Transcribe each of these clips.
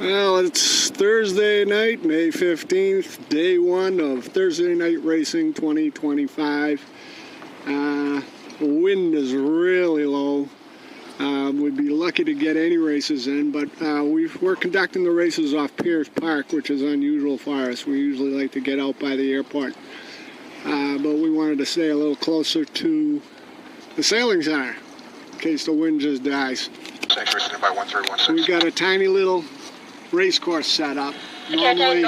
Well, it's Thursday night, May 15th, day one of Thursday Night Racing 2025. The wind is really low. We'd be lucky to get any races in, but we're conducting the races off Pierce Park, which is unusual for us. We usually like to get out by the airport, but we wanted to stay a little closer to the sailing center in case the wind just dies. So we got a tiny little race course set up. Normally, it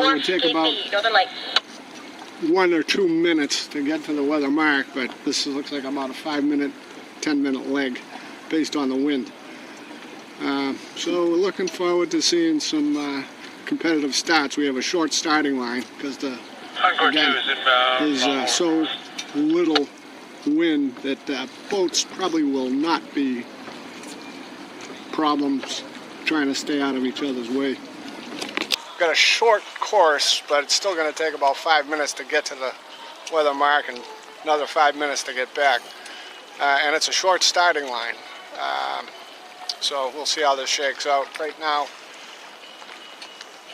would take about 1 or 2 minutes to get to the weather mark, but this looks like about a 5-minute, 10-minute leg based on the wind. So we're looking forward to seeing some competitive starts. We have a short starting line because there's so little wind that boats probably will not be problems trying to stay out of each other's way. Got a short course, but it's still going to take about 5 minutes to get to the weather mark and another 5 minutes to get back. And it's a short starting line. So we'll see how this shakes out. Right now,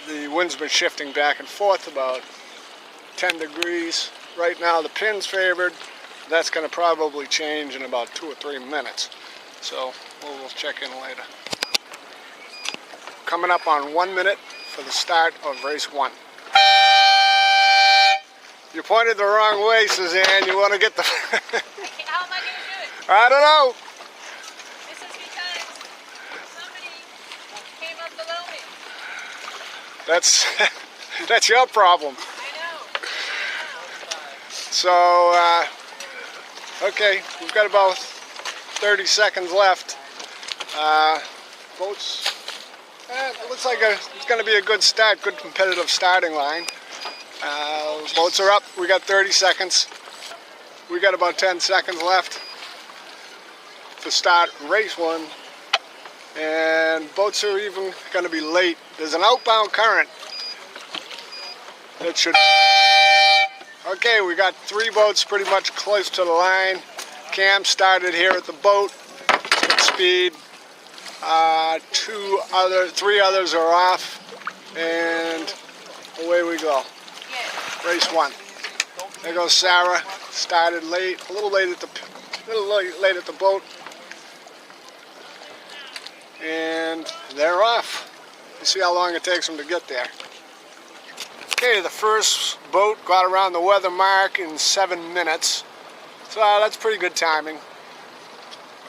the wind's been shifting back and forth about 10 degrees. Right now, the pin's favored. That's going to probably change in about 2 or 3 minutes. So we'll check in later. Coming up on 1 minute for the start of race 1. You pointed the wrong way, Suzanne. You want to get the... How am I going to do it? I don't know. This is because somebody came up below me. That's your problem. I know. So, okay, we've got about 30 seconds left. Boats... it looks like it's going to be a good start, good competitive starting line. Boats are up. We got 30 seconds. We got about 10 seconds left to start race 1. And boats are even going to be late. There's an outbound current that should... Okay, we got 3 boats pretty much close to the line. Cam started here at the boat. Good speed. 3 others are off, and away we go. Race 1. There goes Sarah. Started late, a little late at the boat, and they're off. You see how long it takes them to get there. Okay, the first boat got around the weather mark in 7 minutes, so that's pretty good timing.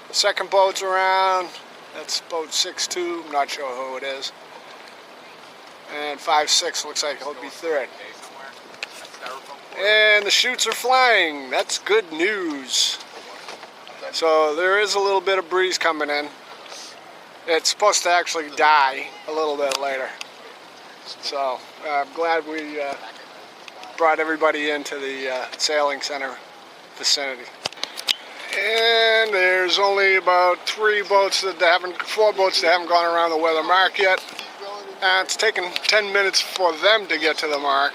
The second boat's around. That's boat 6-2, I'm not sure who it is. And 5-6 looks like he'll be third. And the chutes are flying. That's good news. So there is a little bit of breeze coming in. It's supposed to actually die a little bit later. So I'm glad we brought everybody into the sailing center vicinity. And there's only about 4 boats that haven't gone around the weather mark yet. It's taken 10 minutes for them to get to the mark.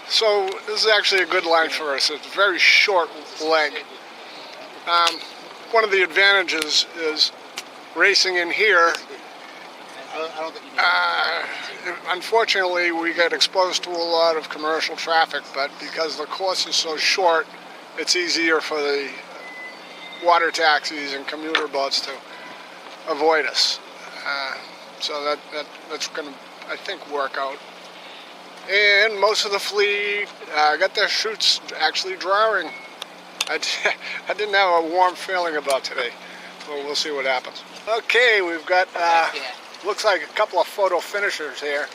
So this is actually a good line for us. It's a very short leg. One of the advantages is racing in here. Unfortunately, we get exposed to a lot of commercial traffic, but because the course is so short, it's easier for the water taxis and commuter boats to avoid us. So that's going to, I think, work out. And most of the fleet got their chutes actually drawing. I didn't have a warm feeling about today. Well, we'll see what happens. Okay, we've got, looks like a couple of photo finishers here.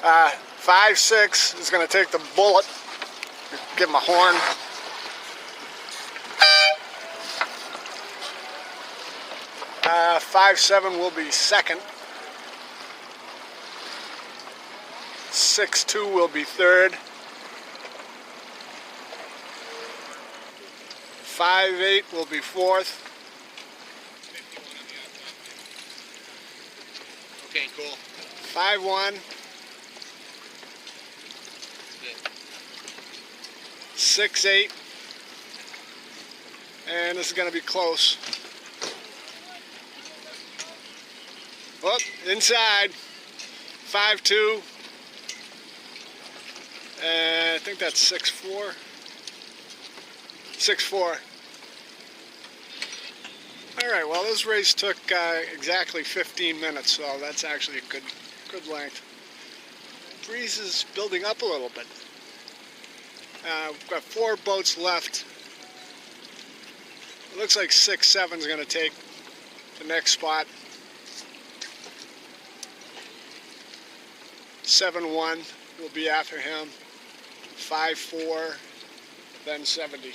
5-6 is going to take the bullet. Give him a horn. 5-7 will be second. 6-2 will be third. 5-8 will be fourth. Okay, cool. 5-1. 6-8. And this is going to be close. Oh, inside, 5.2. I think that's 6.4. 6.4. All right, well, this race took exactly 15 minutes, so that's actually a good length. Breeze is building up a little bit. We've got 4 boats left. It looks like 6-7 is going to take the next spot. 7-1 will be after him. 5-4, then 70.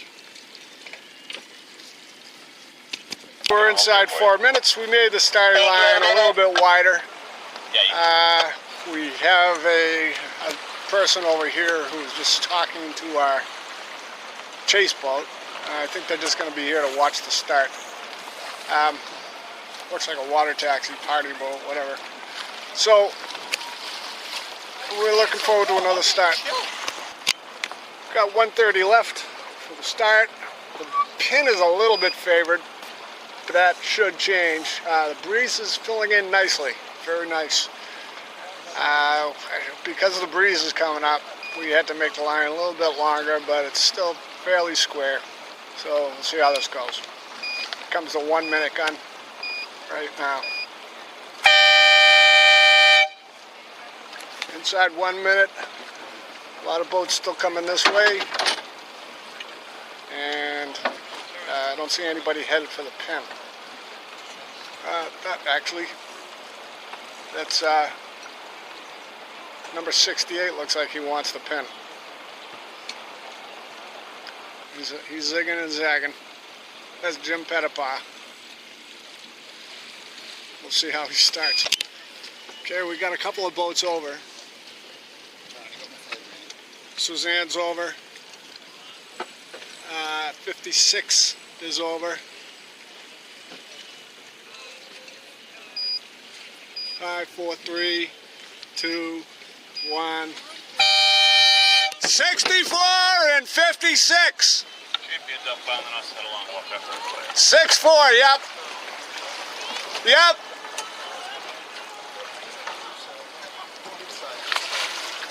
We're inside 4 minutes. We made the starting line a little bit wider. We have a person over here who's just talking to our chase boat. I think they're just going to be here to watch the start. Looks like a water taxi, party boat, whatever. So, we're looking forward to another start. Got 1:30 left for the start. The pin is a little bit favored, but that should change. The breeze is filling in nicely, very nice. Because the breeze is coming up, we had to make the line a little bit longer, but it's still fairly square. So we'll see how this goes. Comes the 1 minute gun right now. Inside 1 minute. A lot of boats still coming this way. And I don't see anybody headed for the pin. That's number 68, looks like he wants the pin. He's zigging and zagging. That's Jim Pettipaw. We'll see how he starts. Okay, we got a couple of boats over. Suzanne's over. 56 is over. 5, 4, 3, 2, 1. 64 and 56. Champion's outbound and us head along, walk after the player. 6-4, yep. Yep.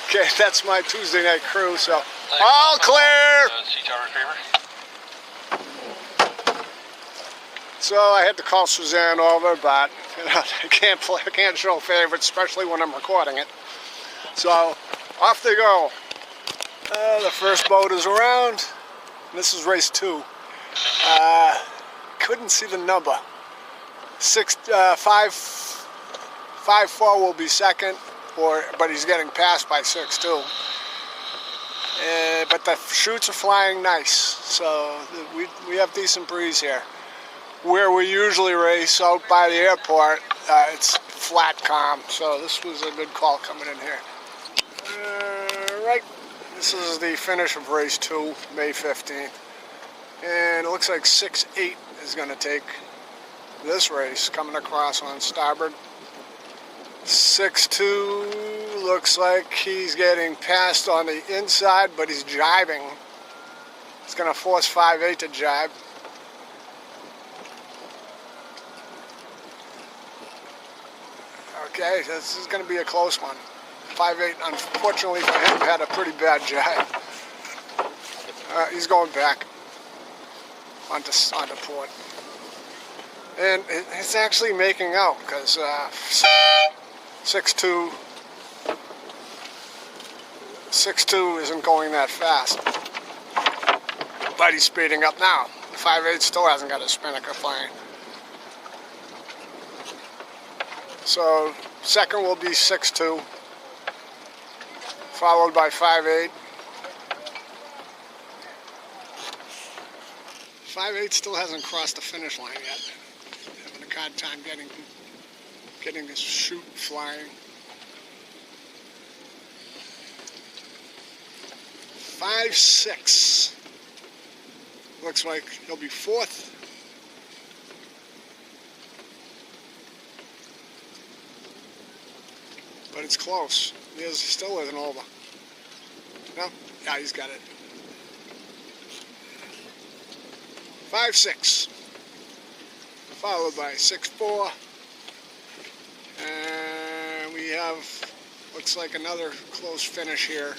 Okay, that's my Tuesday night crew, so all clear. C-Tower retriever. So I had to call Suzanne over, but you know, I can't show favorites, especially when I'm recording it. So off they go. The first boat is around. This is race 2. Couldn't see the number. 5-4 will be second, but he's getting passed by 6-2. But the chutes are flying nice, so we have decent breeze here. Where we usually race out by the airport, it's flat calm, so this was a good call coming in here. Right, this is the finish of race 2, May 15th. And it looks like 6-8 is going to take this race, coming across on starboard. 6-2 looks like he's getting passed on the inside, but he's jibing. It's going to force 5-8 to jibe. Okay, this is going to be a close one. 5-8, unfortunately for him, had a pretty bad jibe. He's going back onto port. And it's actually making out, because 6-2 isn't going that fast. But he's speeding up now. The 5-8 still hasn't got a spinnaker flying. So second will be 6-2, followed by 5-8. 5-8 still hasn't crossed the finish line yet. Having a hard time getting his chute flying. 5-6. Looks like he'll be fourth. But it's close. He still isn't over. No? Yeah, he's got it. 5-6. Followed by 6-4. And we have, looks like another close finish here.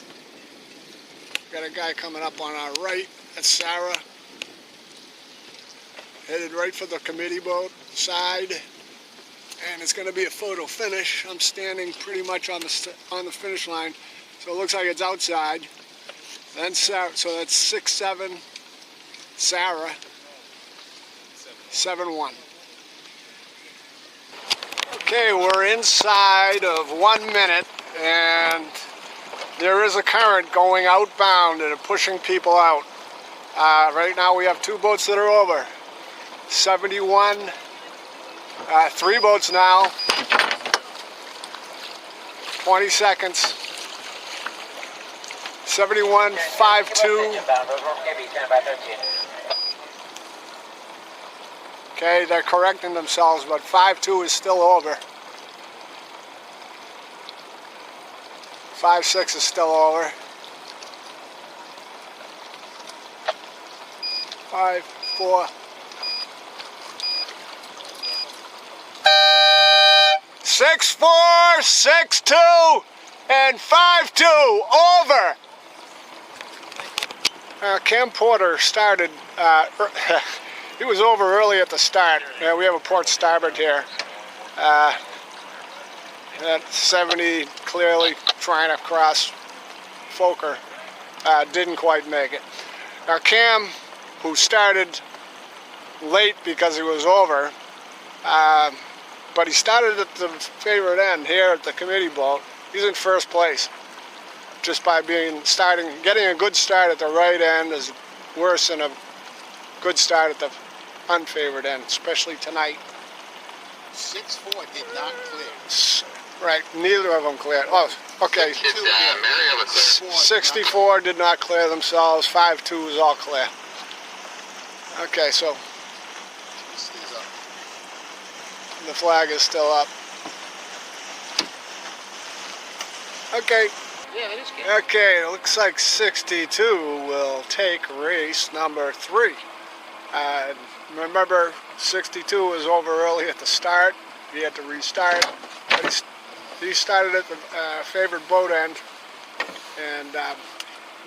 Got a guy coming up on our right. That's Sarah. Headed right for the committee boat side. And it's going to be a photo finish. I'm standing pretty much on the finish line. So it looks like it's outside. Then Sarah, so that's 6-7. Sarah. 7-1. Okay, we're inside of 1 minute, and there is a current going outbound and pushing people out. Right now we have 2 boats that are over. 71, 3 boats now. 20 seconds. 71, 5-2. Okay, they're correcting themselves, but 5-2 is still over. 5-6 is still over. 5-4. 6-4, 6-2, and 5-2 over. Cam Porter started. He was over early at the start. We have a port starboard here. That 70 clearly trying to cross Fokker. Didn't quite make it. Now Cam, who started late because he was over, but he started at the favorite end here at the committee boat. He's in first place. Just by getting a good start at the right end is worse than a good start at the unfavored end, especially tonight. 6-4 did not clear. Right, neither of them cleared. Oh, okay. 64 did not clear themselves. 5-2 is all clear. Okay, so the flag is still up. Okay. Yeah, that is good. Okay, it looks like 62 will take race number 3. Remember, 62 was over early at the start. He had to restart. But he started at the favored boat end and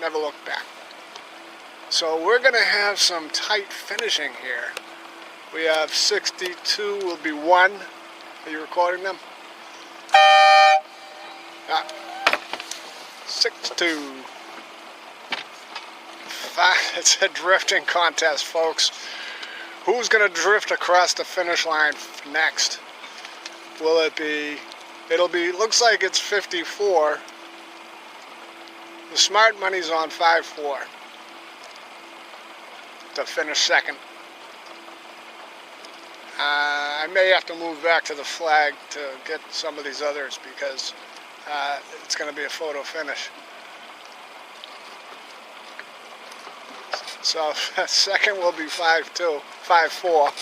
never looked back. So we're going to have some tight finishing here. We have 62 will be 1. Are you recording them? 6-2. 5. It's a drifting contest, folks. Who's going to drift across the finish line next? Will it be? Looks like it's 54. The smart money's on 5-4 to finish second. I may have to move back to the flag to get some of these others because it's going to be a photo finish. So second will be 5-2, 5-4.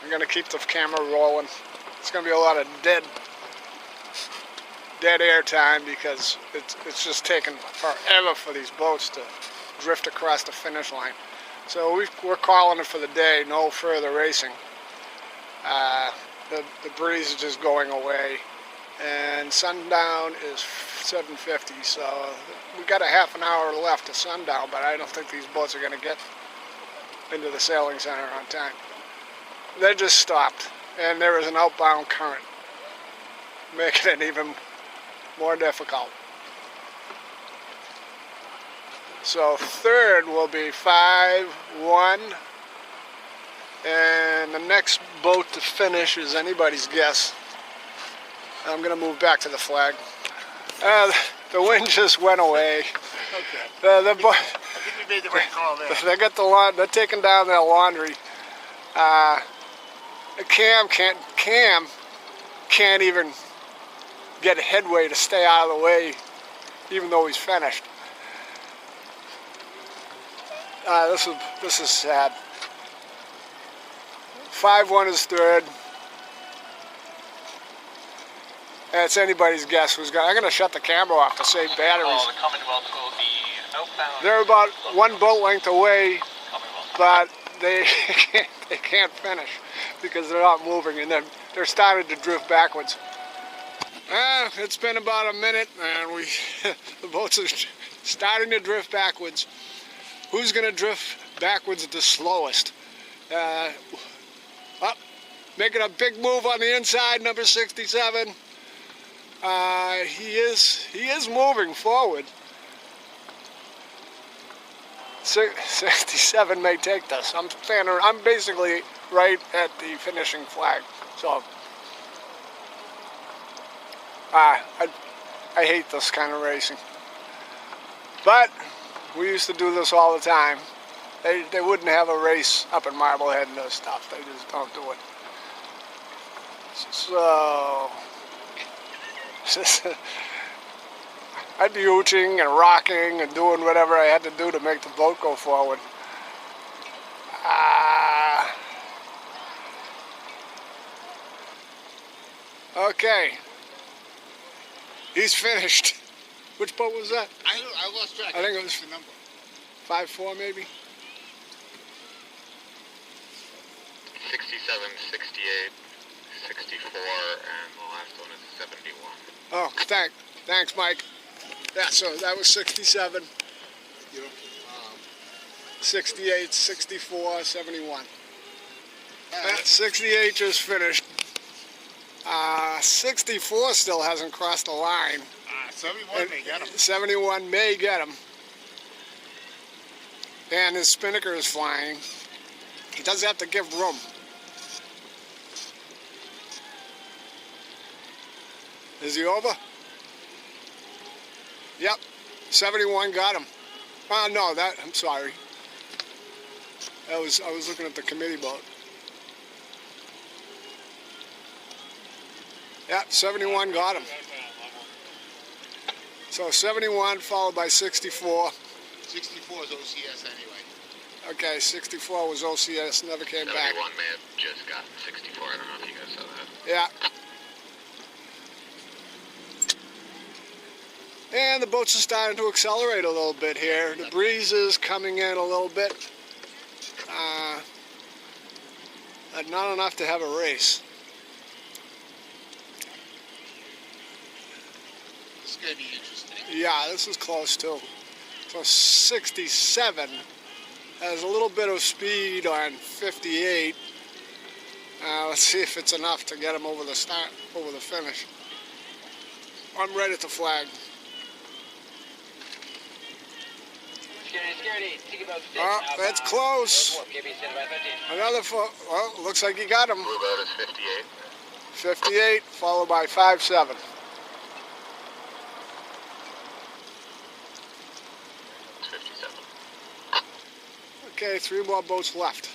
I'm going to keep the camera rolling. It's going to be a lot of dead air time because it's just taken forever for these boats to drift across the finish line. So we're calling it for the day, no further racing. The breeze is just going away, and sundown is 7:50, so we got a half an hour left to sundown, but I don't think these boats are going to get into the sailing center on time. They just stopped, and there is an outbound current, making it even more difficult. So third will be 5-1, and the next boat to finish is anybody's guess. I'm going to move back to the flag. The wind just went away. Okay. The I think we made the right call there. They got they're taking down their laundry. Cam can't even get a headway to stay out of the way, even though he's finished. This is sad. 5-1 is third. And it's anybody's guess who's going. I'm going to shut the camera off to save batteries. The Commonwealth will be outbound. They're about 1 boat length away, but they can't finish. because they're not moving, and then they're starting to drift backwards. It's been about a minute, and the boats are starting to drift backwards. Who's going to drift backwards the slowest? Making a big move on the inside, number 67. He is moving forward. 67 may take this. I'm basically right at the finishing flag, so I hate this kind of racing. But we used to do this all the time. They wouldn't have a race up in Marblehead and this stuff. They just don't do it. So I'd be hooching and rocking and doing whatever I had to do to make the boat go forward. Okay. He's finished. Which boat was that? I lost track. I think it was the number. 5-4 maybe? 67, 68, 64, and the last one is 71. Oh, thanks, Mike. Yeah, so that was 67, You know, 68, 64, 71. 68 just finished. 64 still hasn't crossed the line. 71 may get him. 71 may get him. And his spinnaker is flying. He does have to give room. Is he over? Yep, 71 got him. No, I'm sorry. I was looking at the committee boat. Yep, 71 got him. So 71 followed by 64. 64 is OCS anyway. Okay, 64 was OCS, never came back. 71 may have just gotten 64. I don't know if you guys saw that. Yeah. And the boats are starting to accelerate a little bit here. The breeze is coming in a little bit. But not enough to have a race. This is going to be interesting. Yeah, this is close too. So 67 has a little bit of speed on 58. Let's see if it's enough to get him over the finish. I'm right at the flag. Oh, that's close. Another well, looks like he got him. Blue boat is 58. 58, followed by 57. It's 57. Okay, 3 more boats left.